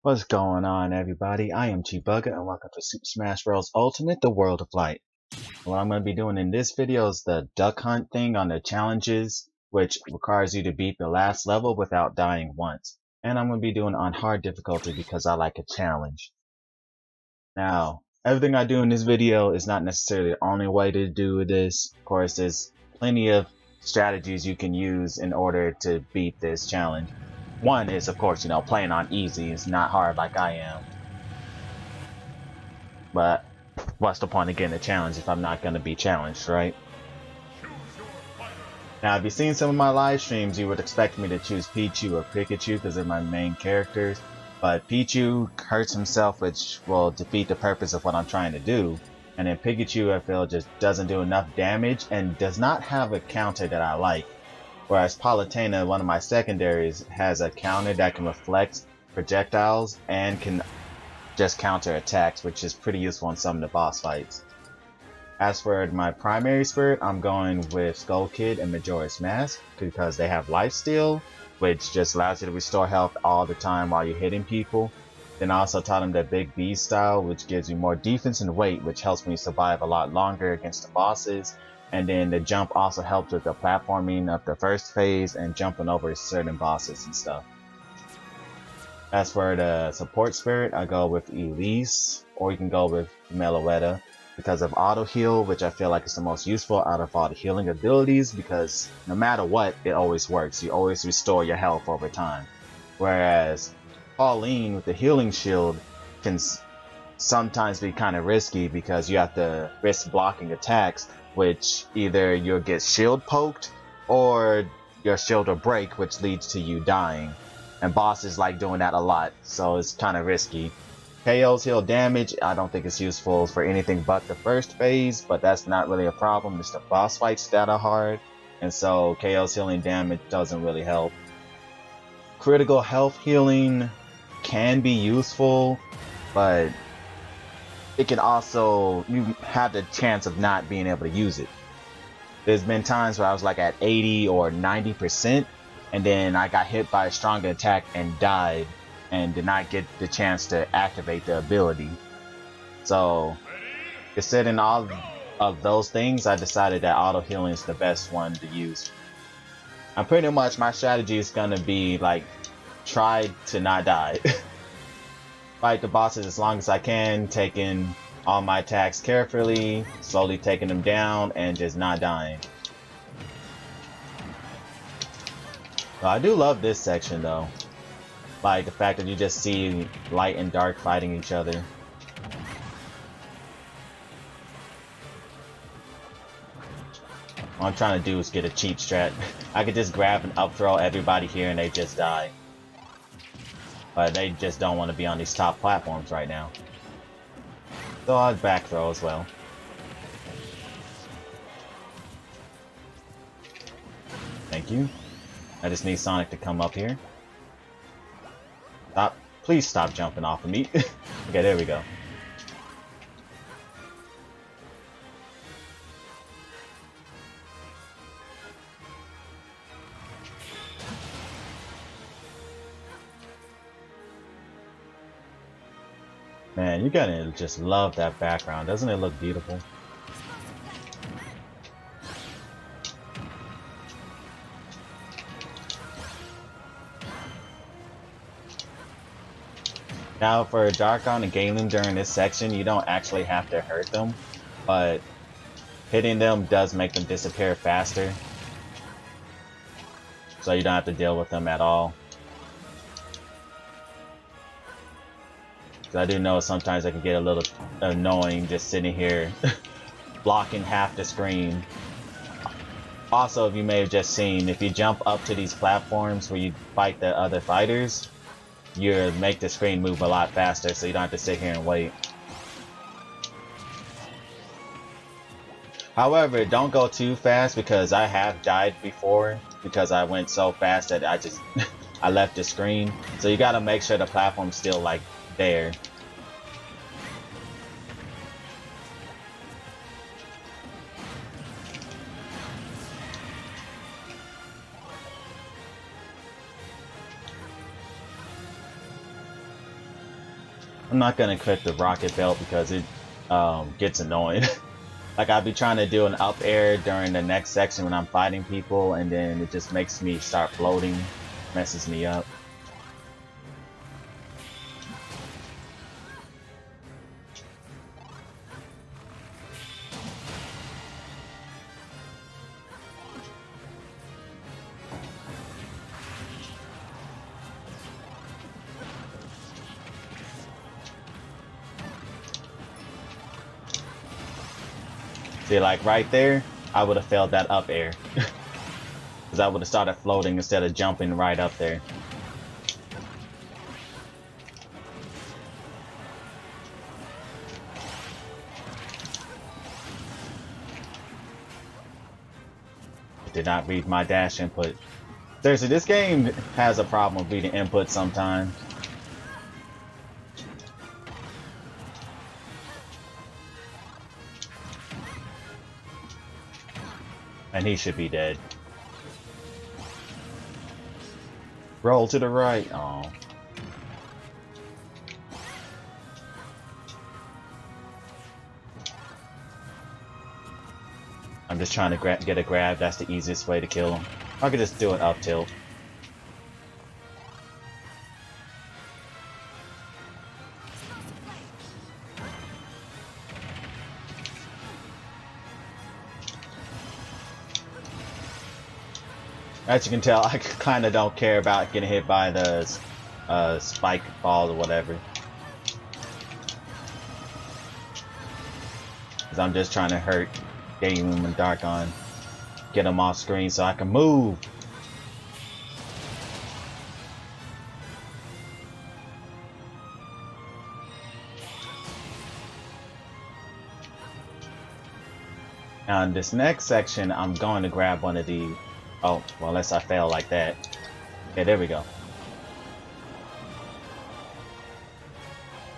What's going on, everybody? I am Chibugga, and welcome to Super Smash Bros. Ultimate, the World of Light. What I'm going to be doing in this video is the duck hunt thing on the challenges, which requires you to beat the last level without dying once. And I'm going to be doing it on hard difficulty because I like a challenge. Now, everything I do in this video is not necessarily the only way to do this. Of course, there's plenty of strategies you can use in order to beat this challenge. One is, of course, playing on easy. It's not hard like I am. But what's the point of getting a challenge if I'm not going to be challenged, right? Now, if you've seen some of my live streams, you would expect me to choose Pichu or Pikachu because they're my main characters. But Pichu hurts himself, which will defeat the purpose of what I'm trying to do. And then Pikachu, I feel, just doesn't do enough damage and does not have a counter that I like. Whereas Palutena, one of my secondaries, has a counter that can reflect projectiles and can just counter attacks, which is pretty useful in some of the boss fights. As for my primary spirit, I'm going with Skull Kid and Majora's Mask because they have lifesteal, which just allows you to restore health all the time while you're hitting people. Then I also taught him the Big B style, which gives you more defense and weight, which helps me survive a lot longer against the bosses. And then the jump also helps with the platforming of the first phase and jumping over certain bosses and stuff. As for the support spirit, I go with Elise, or you can go with Meloetta because of auto heal, which I feel like is the most useful out of all the healing abilities because no matter what, it always works. You always restore your health over time. Whereas Pauline with the healing shield can sometimes be kind of risky because you have to risk blocking attacks, which either you'll get shield poked or your shield will break, which leads to you dying. And bosses like doing that a lot, so it's kind of risky. KO's heal damage, I don't think it's useful for anything but the first phase, but that's not really a problem. It's the boss fights that are hard, and so KO's healing damage doesn't really help. Critical health healing can be useful, but it can also, you have the chance of not being able to use it. There's been times where I was like at 80 or 90%, and then I got hit by a stronger attack and died, and did not get the chance to activate the ability. So, considering all of those things, I decided that auto healing is the best one to use. And pretty much my strategy is gonna be like, try to not die. Fight the bosses as long as I can, taking all my attacks carefully, slowly taking them down, and just not dying. So I do love this section though. Like the fact that you just see light and dark fighting each other. What I'm trying to do is get a cheap strat. I could just grab and up throw everybody here and they just die. But they just don't want to be on these top platforms right now. So I'll back throw as well. Thank you. I just need Sonic to come up here. Stop. Please stop jumping off of me. Okay, there we go. Man, you gotta just love that background. Doesn't it look beautiful? Now for Darkon and Galen during this section, you don't actually have to hurt them, but hitting them does make them disappear faster. So you don't have to deal with them at all. I do know sometimes I can get a little annoying just sitting here blocking half the screen. Also, if you may have just seen, if you jump up to these platforms where you fight the other fighters, you make the screen move a lot faster so you don't have to sit here and wait. However, don't go too fast because I have died before because I went so fast that I just I left the screen. So you gotta make sure the platform's still like there. I'm not gonna click the rocket belt because it gets annoying. Like I'll be trying to do an up air during the next section when I'm fighting people, and then it just makes me start floating, messes me up. See, like right there, I would have failed that up air. Because I would have started floating instead of jumping right up there. Did not read my dash input. Seriously, this game has a problem with reading input sometimes. And he should be dead. Roll to the right. Oh. I'm just trying to get a grab. That's the easiest way to kill him. I could just do an up tilt. As you can tell, I kind of don't care about getting hit by the spike ball or whatever. Because I'm just trying to hurt Game and Darkon. Get him off screen so I can move. Now in this next section, I'm going to grab one of the... Oh, well, unless I fail like that. Okay, there we go.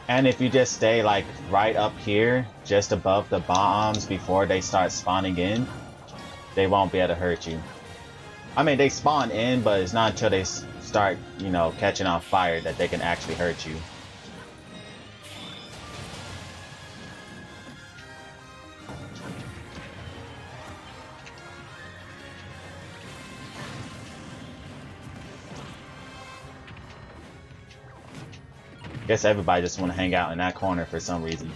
And if you just stay like right up here, just above the bombs before they start spawning in, they won't be able to hurt you. I mean, they spawn in, but it's not until they start, you know, catching on fire that they can actually hurt you. Guess everybody just want to hang out in that corner for some reason.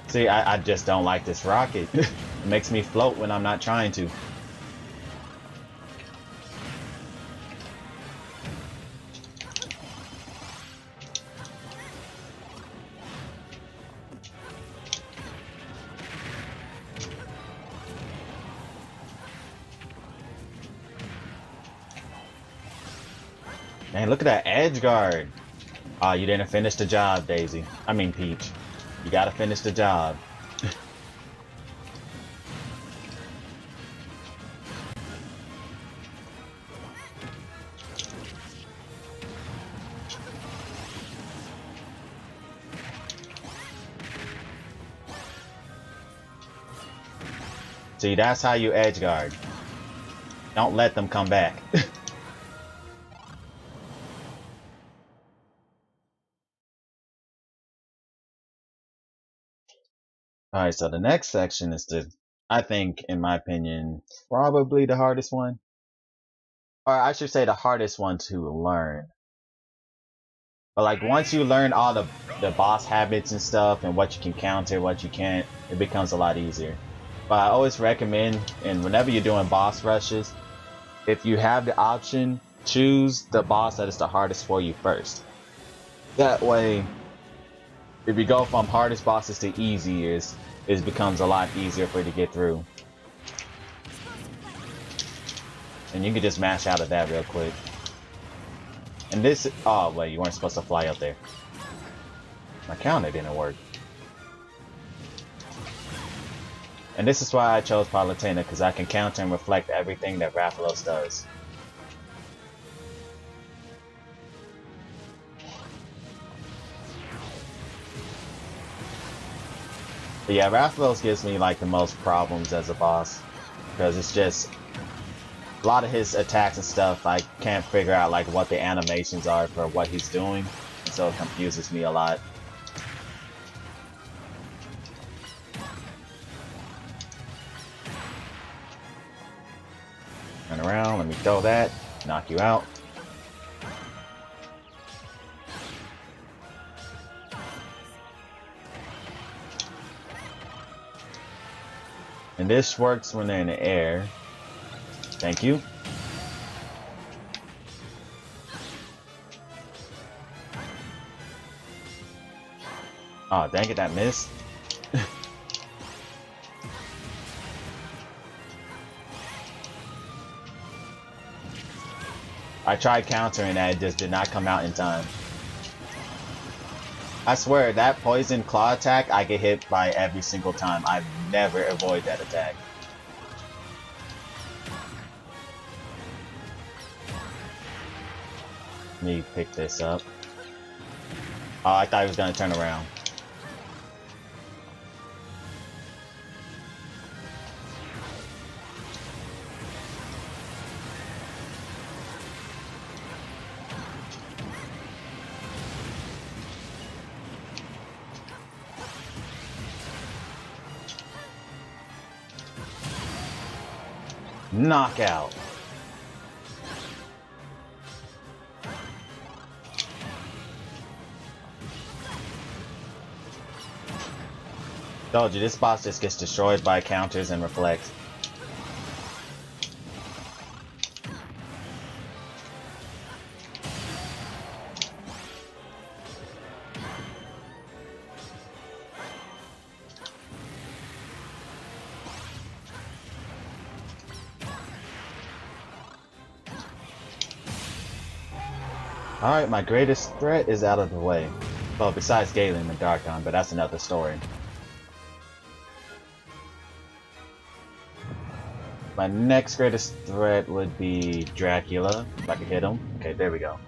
See, I just don't like this rocket. It makes me float when I'm not trying to. Man, look at that edge guard. Ah, you didn't finish the job, Daisy. I mean, Peach. You gotta finish the job. See, that's how you edge guard. Don't let them come back. Alright, so the next section is I think, in my opinion, probably the hardest one. Or I should say the hardest one to learn. But like once you learn all the boss habits and stuff and what you can counter, what you can't, it becomes a lot easier. But I always recommend, and whenever you're doing boss rushes, if you have the option, choose the boss that is the hardest for you first. That way, if you go from hardest bosses to easiest, it becomes a lot easier for you to get through. And you can just mash out of that real quick. And this... Oh, wait, you weren't supposed to fly up there. My counter didn't work. And this is why I chose Palutena, because I can counter and reflect everything that Rathalos does. But yeah, Rathalos gives me like the most problems as a boss. because it's just a lot of his attacks and stuff. I can't figure out like what the animations are for what he's doing, so it confuses me a lot. Turn around, let me throw that, knock you out. And this works when they're in the air. Thank you. Oh, dang it, that missed. I tried countering that, it just did not come out in time. I swear, that poison claw attack, I get hit by every single time. I never avoid that attack. Let me pick this up. Oh, I thought he was gonna turn around. Knockout. Told you, this boss just gets destroyed by counters and reflects. Alright, my greatest threat is out of the way. Well, besides Galen and Darkon, but that's another story. My next greatest threat would be Dracula, if I could hit him. Okay, there we go.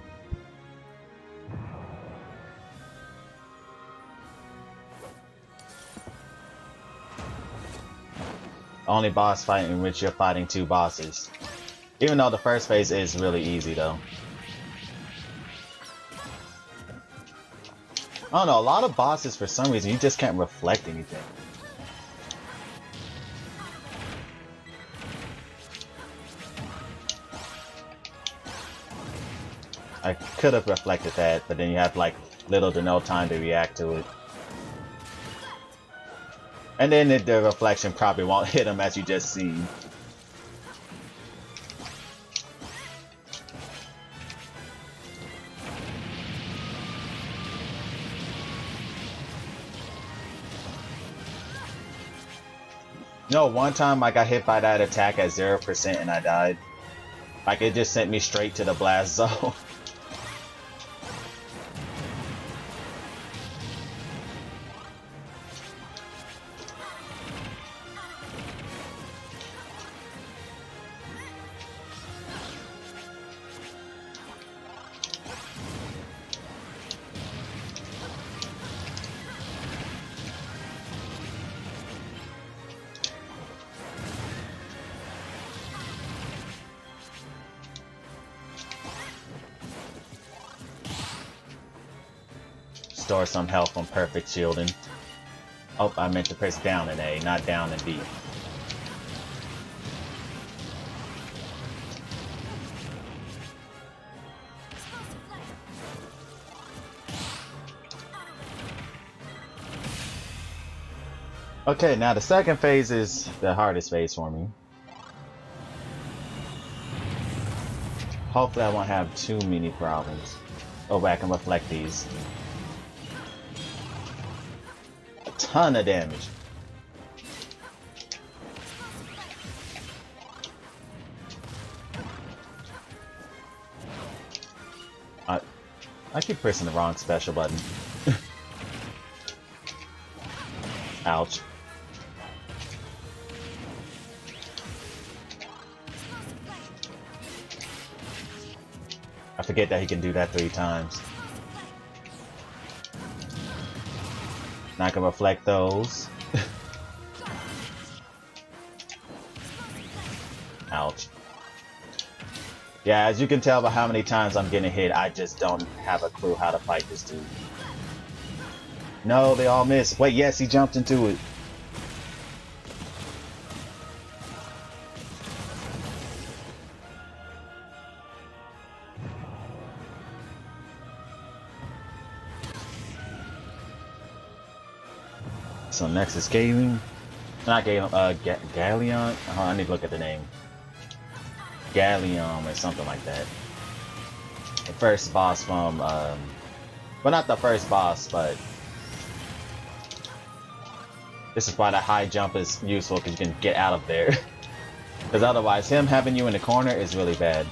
Only boss fight in which you're fighting two bosses. Even though the first phase is really easy though. I don't know, a lot of bosses for some reason you just can't reflect anything. I could have reflected that, but then you have like little to no time to react to it. And then the reflection probably won't hit him as you just seen. No, one time I got hit by that attack at 0% and I died. Like it just sent me straight to the blast zone. Store some health on perfect shielding. Oh, I meant to press down in A, not down in B. Okay, now the second phase is the hardest phase for me. Hopefully I won't have too many problems. Oh, I can reflect these. A ton of damage. I keep pressing the wrong special button. Ouch. I forget that he can do that 3 times. Now I can reflect those. Ouch. Yeah, as you can tell by how many times I'm getting hit, I just don't have a clue how to fight this dude. No, they all miss. Wait, yes, he jumped into it. So next is Galen. Not Galen, Galleon? Oh, I need to look at the name. Galleon or something like that. The first boss from, well, not the first boss, but this is why the high jump is useful, because you can get out of there. Because otherwise, him having you in the corner is really bad.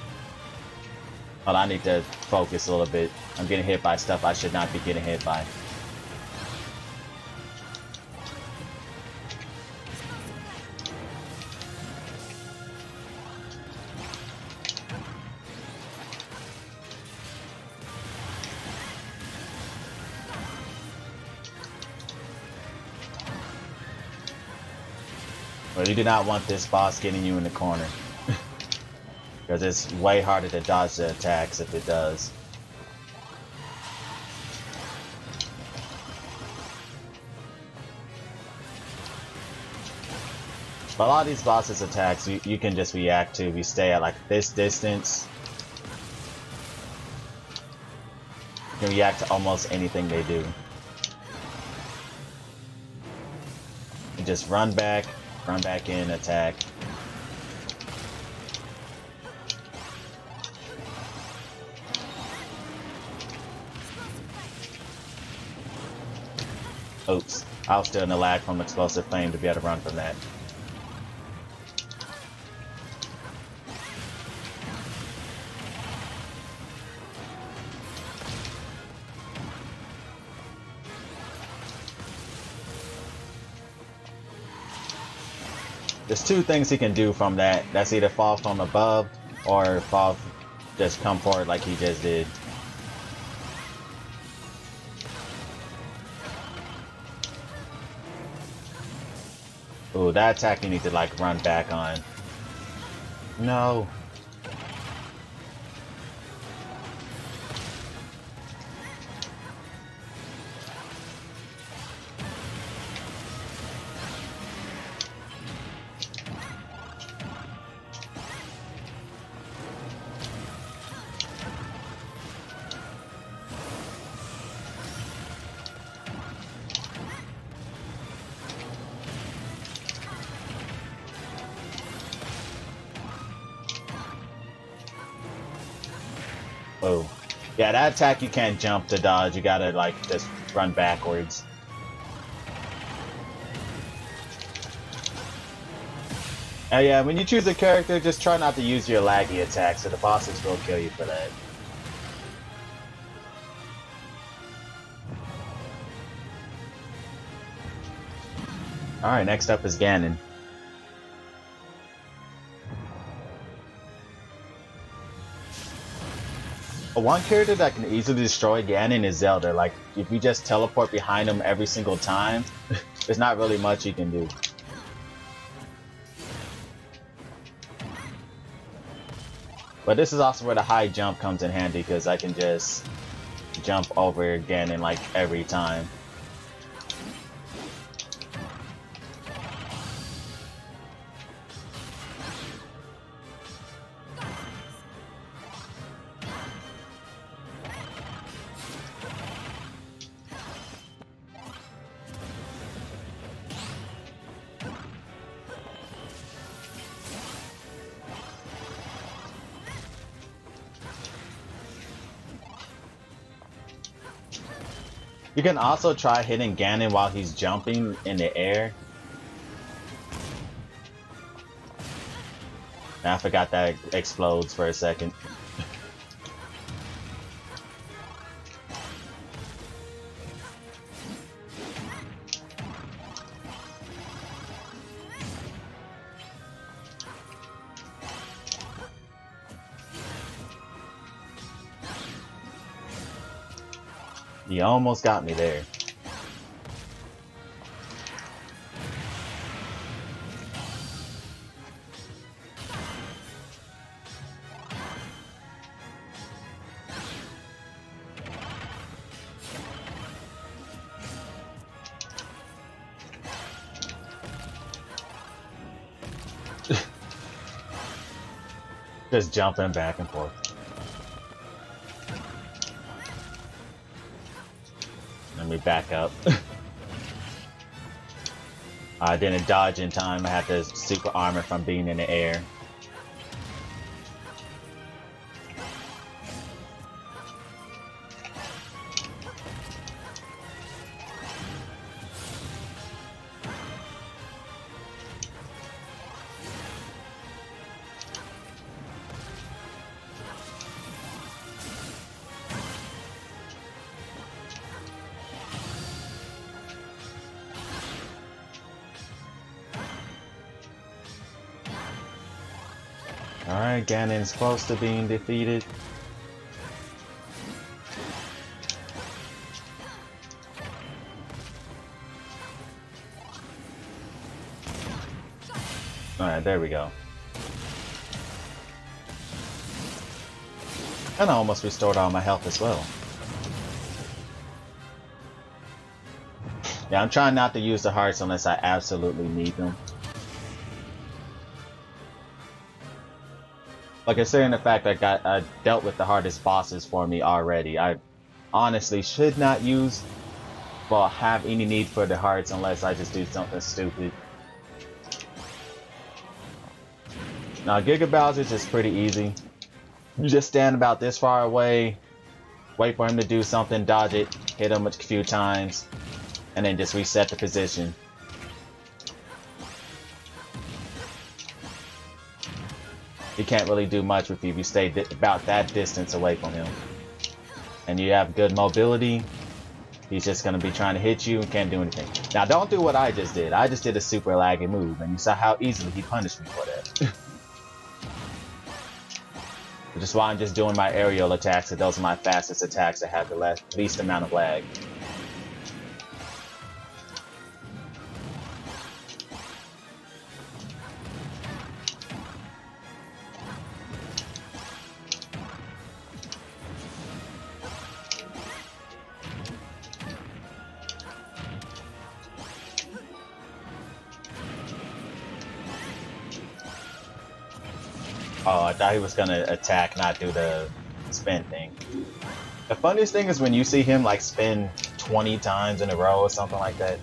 But I need to focus a little bit. I'm getting hit by stuff I should not be getting hit by. But you do not want this boss getting you in the corner. Because it's way harder to dodge the attacks if it does. But a lot of these bosses' attacks you can just react to if you stay at like this distance. You can react to almost anything they do. You just run back in, attack. Oops, I was still in the lag from explosive flame to be able to run from that. There's two things he can do from that. That's either fall from above or fall, just come forward like he just did. Ooh, that attack you need to like run back on. No. Oh. Yeah, that attack you can't jump to dodge, you gotta like just run backwards. And yeah, when you choose a character, just try not to use your laggy attacks, so the bosses will kill you for that. Alright, next up is Ganon. One character that can easily destroy Ganon is Zelda. Like, if you just teleport behind him every single time, there's not really much you can do. But this is also where the high jump comes in handy, because I can just jump over Ganon like every time. You can also try hitting Ganon while he's jumping in the air. I forgot that explodes for a second. You almost got me there. Just jumping back and forth. Let me back up. I didn't dodge in time. I had to super armor from being in the air. Alright, Ganon's close to being defeated. Alright, there we go. And I almost restored all my health as well. Yeah, I'm trying not to use the hearts unless I absolutely need them. But considering the fact that I dealt with the hardest bosses for me already, I honestly should not use, well, have any need for the hearts unless I just do something stupid. Now, Giga Bowser's is pretty easy. You just stand about this far away, wait for him to do something, dodge it, hit him a few times, and then just reset the position. He can't really do much with you if you stay about that distance away from him. And you have good mobility, he's just going to be trying to hit you and can't do anything. Now don't do what I just did. I just did a super laggy move, and you saw how easily he punished me for that. Which is why I'm just doing my aerial attacks, and those are my fastest attacks that have the least amount of lag. Oh, I thought he was gonna attack, not do the spin thing. The funniest thing is when you see him like spin 20 times in a row or something like that.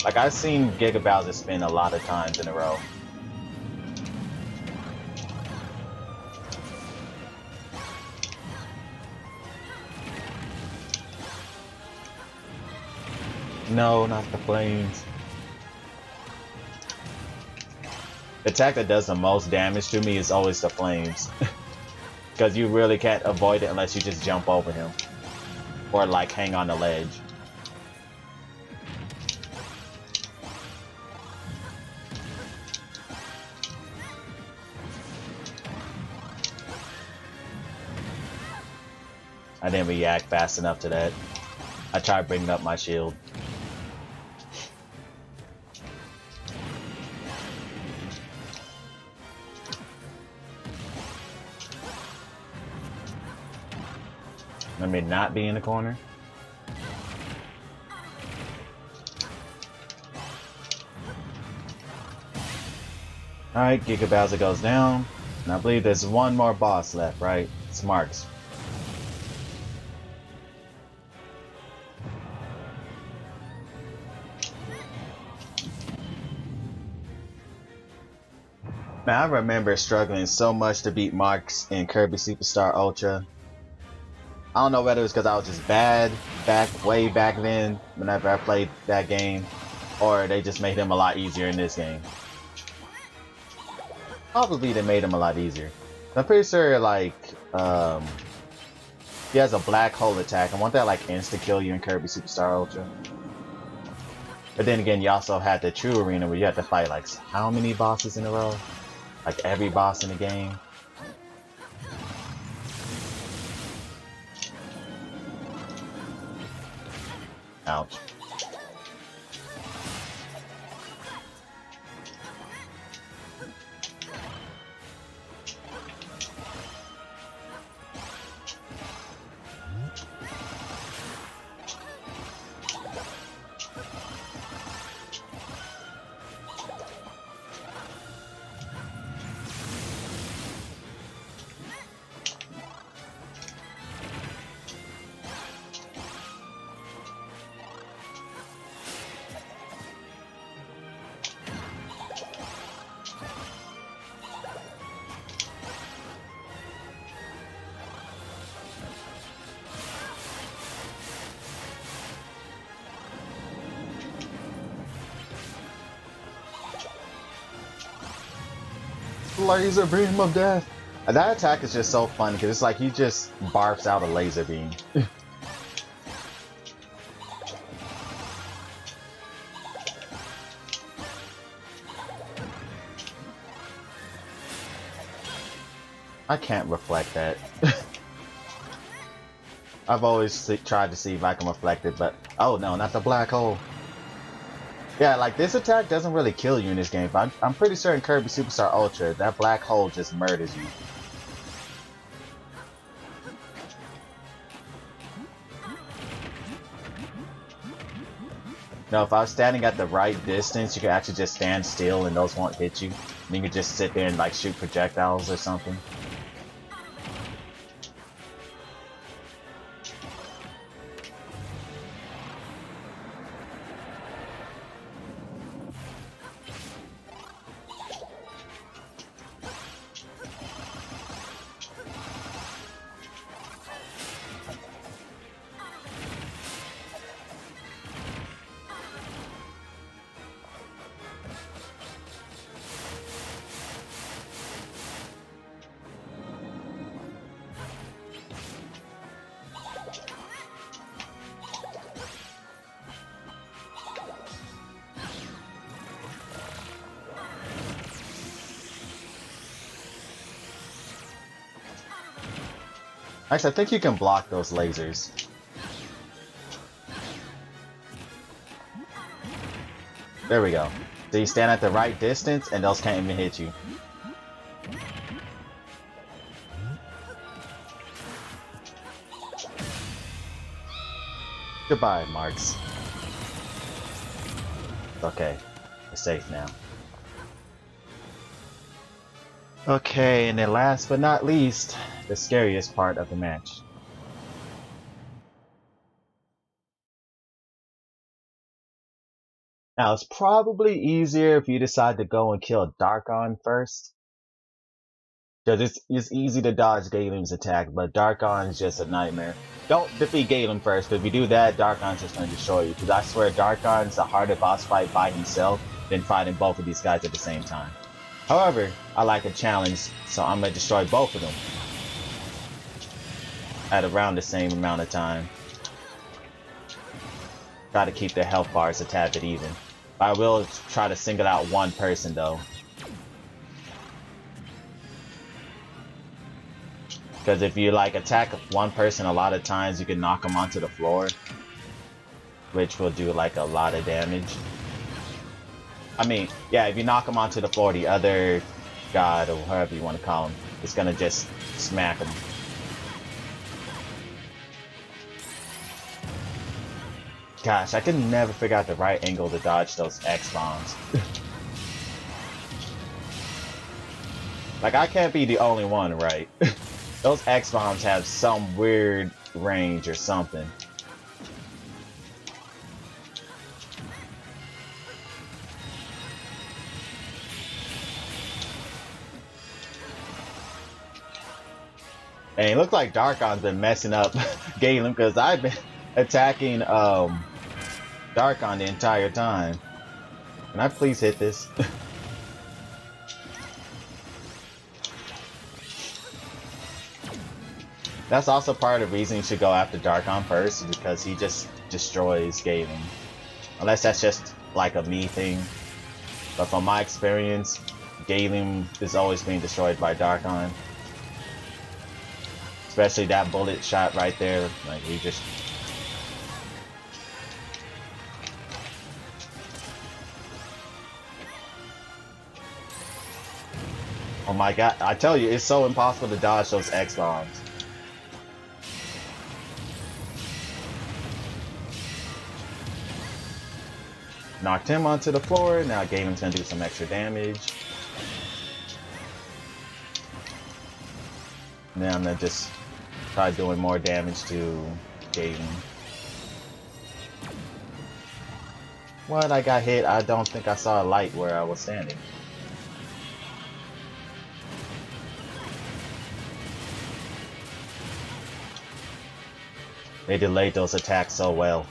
Like I've seen Giga Bowser spin a lot of times in a row. No, not the flames. The attack that does the most damage to me is always the flames. Because you really can't avoid it unless you just jump over him. Or like hang on the ledge. I didn't react fast enough to that. I tried bringing up my shield. Let me not be in the corner. Alright, Giga Bowser goes down. And I believe there's one more boss left, right? It's Marks. Man, I remember struggling so much to beat Marks in Kirby Superstar Ultra. I don't know whether it was because I was just bad way back then whenever I played that game, or they just made him a lot easier in this game. Probably they made him a lot easier. I'm pretty sure like he has a black hole attack. I want that like insta kill you in Kirby Superstar Ultra. But then again, you also had the true arena where you had to fight like how many bosses in a row? Like every boss in the game. Ouch. laser beam of death. That attack is just so fun because it's like he just barfs out a laser beam. I can't reflect that. I've always tried to see if I can reflect it, but oh no, not the black hole. Yeah, like this attack doesn't really kill you in this game, but I'm pretty sure in Kirby Superstar Ultra, that black hole just murders you. No, if I was standing at the right distance, you could actually just stand still and those won't hit you. And you could just sit there and like shoot projectiles or something. Actually, I think you can block those lasers. There we go. So you stand at the right distance and those can't even hit you. Goodbye, Marks. Okay, we're safe now. Okay, and then last but not least, the scariest part of the match. Now, it's probably easier if you decide to go and kill Darkon first. Because it's easy to dodge Galen's attack, but Darkon is just a nightmare. Don't defeat Galen first, because if you do that, Darkon's just going to destroy you. Because I swear, Darkon's a harder boss fight by himself than fighting both of these guys at the same time. However, I like a challenge, so I'm going to destroy both of them at around the same amount of time. Try to keep their health bars a tad bit even. I will try to single out one person though. Because if you like attack one person a lot of times, you can knock them onto the floor, which will do like a lot of damage. I mean, yeah, if you knock them onto the floor, the other god, or whatever you want to call him, is gonna just smack him. Gosh, I can never figure out the right angle to dodge those X-bombs. Like, I can't be the only one, right? Those X-bombs have some weird range or something. And it looks like Darkon's been messing up Galen, because I've been attacking Darkon the entire time. Can I please hit this? That's also part of the reason you should go after Darkon first, because he just destroys Galen. Unless that's just like a me thing. But from my experience, Galen is always being destroyed by Darkon. Especially that bullet shot right there, like he just... Oh my god, I tell you, it's so impossible to dodge those X-bombs. Knocked him onto the floor, now Galen's gonna do some extra damage. And then I'm gonna just try doing more damage to Galen. What? I got hit? I don't think I saw a light where I was standing. They delayed those attacks so well.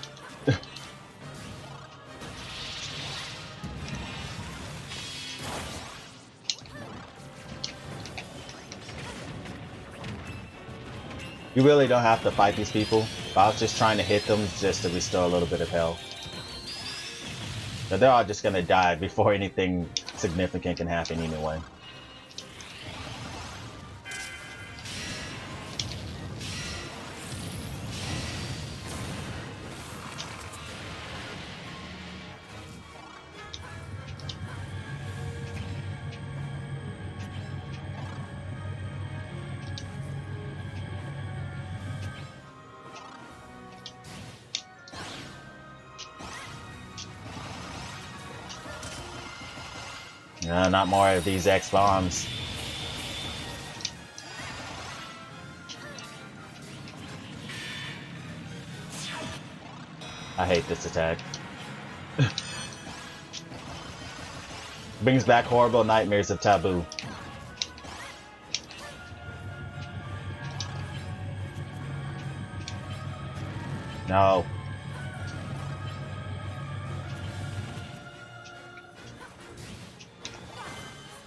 You really don't have to fight these people. But I was just trying to hit them just to restore a little bit of health. But they're all just gonna die before anything significant can happen anyway. Not more of these X-bombs. I hate this attack. Brings back horrible nightmares of Taboo. No.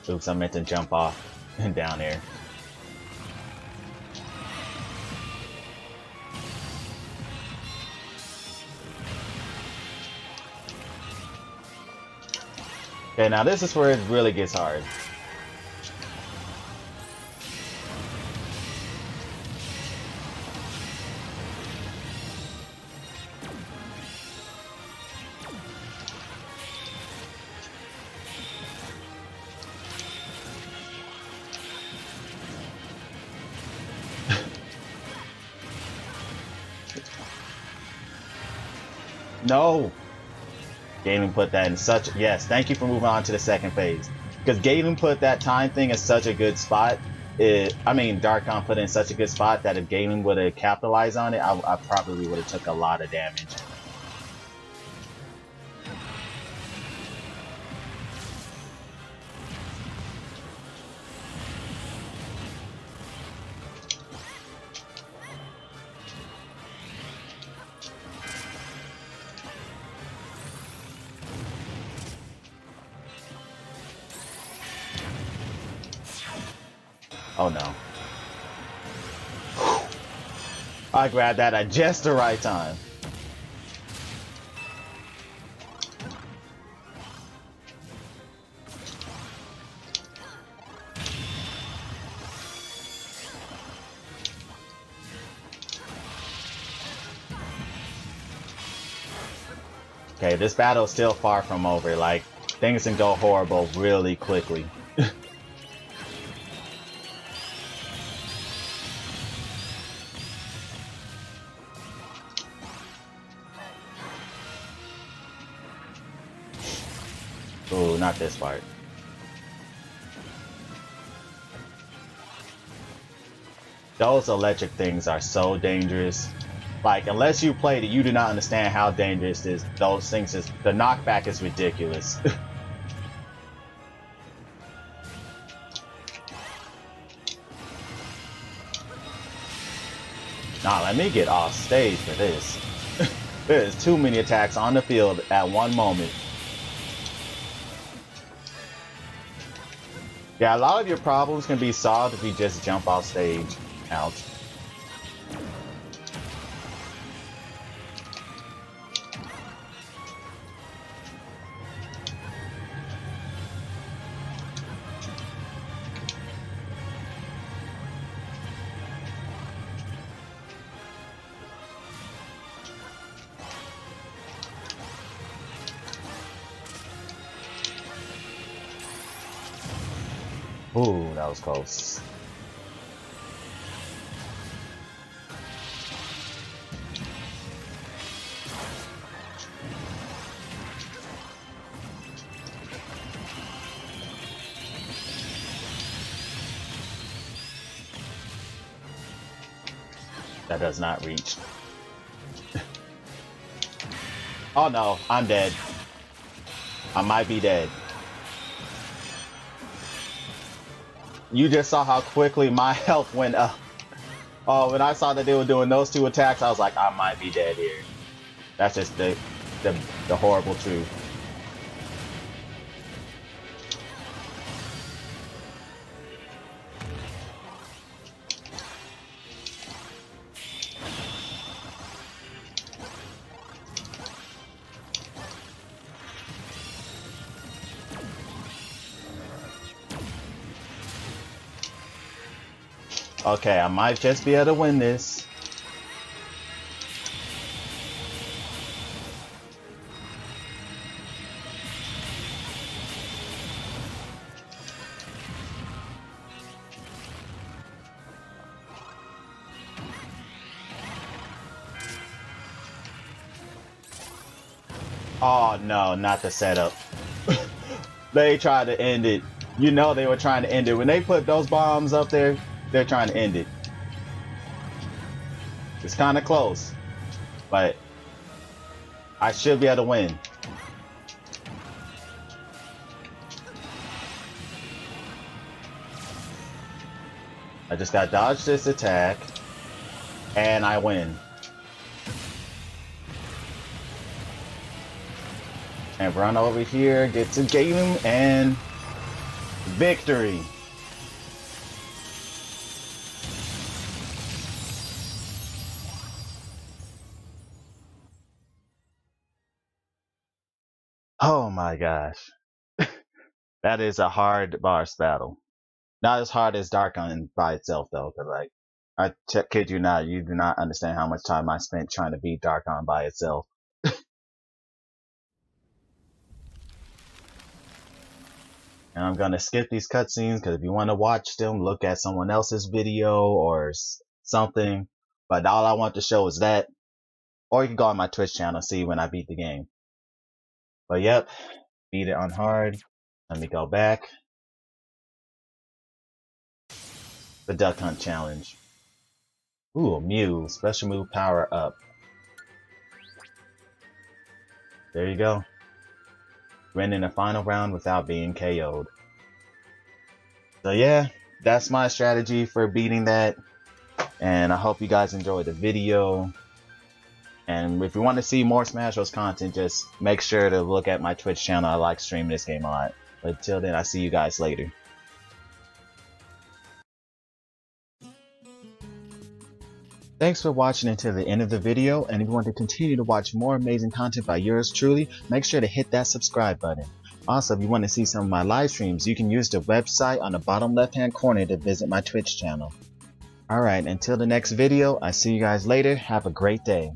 Oops, I meant to jump off and down here. Okay, now this is where it really gets hard. No! Galen put that in such... Yes, thank you for moving on to the second phase. Because Galen put that time thing in such a good spot. Darkon put it in such a good spot that if Galen would have capitalized on it, I probably would have took a lot of damage. Oh no. I grabbed that at just the right time. Okay, this battle is still far from over. Like, things can go horrible really quickly. Ooh, not this part. Those electric things are so dangerous. Like, unless you played it, you do not understand how dangerous those things is. The knockback is ridiculous. Nah, let me get off stage for this. There's too many attacks on the field at one moment. Yeah, a lot of your problems can be solved if you just jump off stage. Ouch. Ooh, that was close. That does not reach. Oh no, I'm dead. I might be dead. You just saw how quickly my health went up. Oh, when I saw that they were doing those two attacks, I was like, I might be dead here. That's just the horrible truth. Okay, I might just be able to win this. Oh no, not the setup. They tried to end it. You know they were trying to end it. When they put those bombs up there, they're trying to end it. It's kind of close, but I should be able to win. I just got to dodge this attack, and I win. And run over here, get to game, and victory. Oh my gosh. That is a hard boss battle. Not as hard as Darkon by itself though, because like, I kid you not, you do not understand how much time I spent trying to beat Darkon by itself. And I'm gonna skip these cutscenes because if you want to watch them, look at someone else's video or something. But all I want to show is that. Or you can go on my Twitch channel, see when I beat the game. But yep, beat it on hard. Let me go back. The Duck Hunt Challenge. Ooh, Mew. Special move power up. There you go. Win in the final round without being KO'd. So yeah, that's my strategy for beating that. And I hope you guys enjoyed the video. And if you want to see more Smash Bros content, just make sure to look at my Twitch channel. I like streaming this game a lot. But until then, I'll see you guys later. Thanks for watching until the end of the video, and if you want to continue to watch more amazing content by yours truly, make sure to hit that subscribe button. Also, if you want to see some of my live streams, you can use the website on the bottom left hand corner to visit my Twitch channel. Alright, until the next video, I see you guys later. Have a great day.